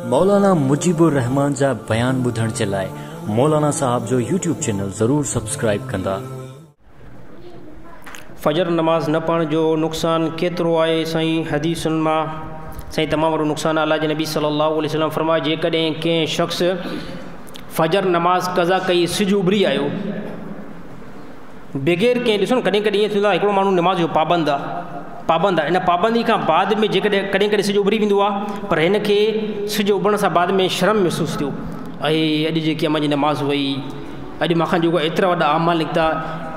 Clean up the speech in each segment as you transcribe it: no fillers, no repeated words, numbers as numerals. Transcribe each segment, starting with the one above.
मौलाना मुजीबुर रहमान जा बयान ॿुधण जे लाइ मौलाना साहब जो यूट्यूब चैनल ज़रूर सब्सक्राइब कंदा। फजर नमाज़ न पढ़ण जो नुक़सान केतिरो आहे? साईं हदीसुनि मां साईं तमामु वॾो नुक़सान अल्लाह जे नबी सल्लल्लाहु अलैहि वसल्लम फरमाए, जेकॾहिं कंहिं शख़्स फजर नमाज़ कज़ा कई, सिजु उभरी आयो बग़ैर कंहिं ॾिसो न, कॾहिं कॾहिं ईअं थींदो आहे हिकिड़ो माण्हू नमाज़ जो पाबंद आहे, इन पाबंदी खां बाद में जेकॾहिं कॾहिं कॾहिं सिजु उभरी वेंदो आहे, पर हिन खे सिजु उभरण सां बाद में शर्म महसूसु थियो, अॼु जेकी मुंहिंजी नमाज़ हुई, अॼु मूंखां जेको एतिरा वॾा अमाल निकिता,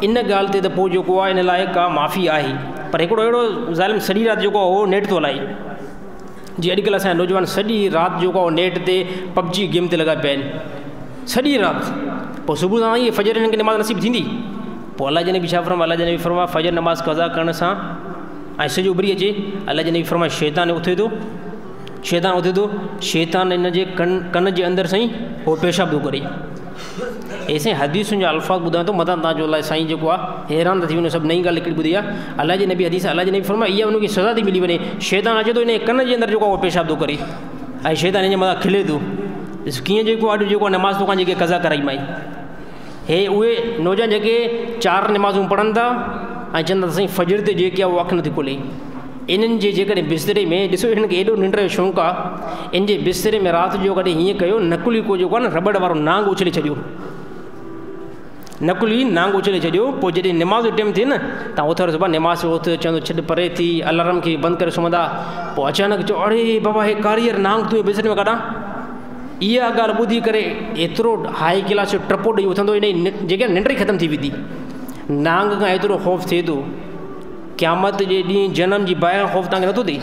इन ॻाल्हि ते त पोइ जेको आहे इन लाइ का माफ़ी आहे। पर हिकिड़ो अहिड़ो ज़ालिम सॼी राति जेको आहे उहो नेट थो हलाए, जीअं अॼुकल्ह असांजा नौजवान सॼी राति जेको आहे नेट ते पबजी गेम ते लॻा पिया आहिनि सॼी राति, पोइ सुबुह सां इहे फजर हिननि खे नमाज़ नसीब थींदी? पोइ अल्लाह जे नबी छा फरमाए? अल्लाह जे नबी फरमाए फजर नमाज़ कज़ा करण सां ऐं सिजु उभरी अचे, अल्लाह जे नबी फरमाए शैतान उथे थो, शैतान इन जे कन जे अंदरि साईं उहो पेशाब थो करे। ऐसे हदीसुनि जा अल्फाज़ ॿुधां थो, मथां तव्हांजो अलाए साईं जेको आहे हैरान थी वञे, सभु नई ॻाल्हि हिकिड़ी ॿुधी आहे। अल्लाह जे नबी हदीस, अल्लाह जे नबी फरमाए इहा उनखे सज़ा थी मिली वञे, शैतान अचे थो इन कन जे अंदरि जेको आहे उहो पेशाब थो करे ऐं शैतान इन जे मथां खिले थो। ॾिस कीअं जेको अॼु जेको आहे नमाज़ तोखां जेके कज़ा कराई माई, हे उहे नौजवान जेके 4 नमाज़ूं पढ़नि था ऐं चवंदा त साईं फजर ते जेकी आहे उहा अखि नथी खुले। इन्हनि जे जेकॾहिं बिस्तरे में ॾिसो, हिननि खे एॾो निंड जो शौक़ु आहे, इन जे बिस्तरे में राति जो कॾहिं हीअं कयो, नकुली को जेको आहे न रबड़ वारो नांग उछले छॾियो, नकुली नांग उछले छॾियो, पोइ जॾहिं निमाज़ जो टाइम थिए न, तव्हां उथर सुबुह निमाज़ उथ चवंदो छॾ परे थी, अलार्म खे बंदि करे सुम्हंदा, पोइ अचानक चओ अड़े बाबा हे कारीअर नांग तूं बिस्तरे में कढां। इहा ॻाल्हि ॿुधी करे एतिरो हाई क्लास जो टपो ॾेई उथंदो, इन जेके निंड ई ख़तमु थी वेंदी। नांग खां एतिरो ख़ौफ़ थिए थो, क़यामत जे ॾींहुं जनम जी बाहि खां ख़ौफ़ तव्हांखे नथो थिए?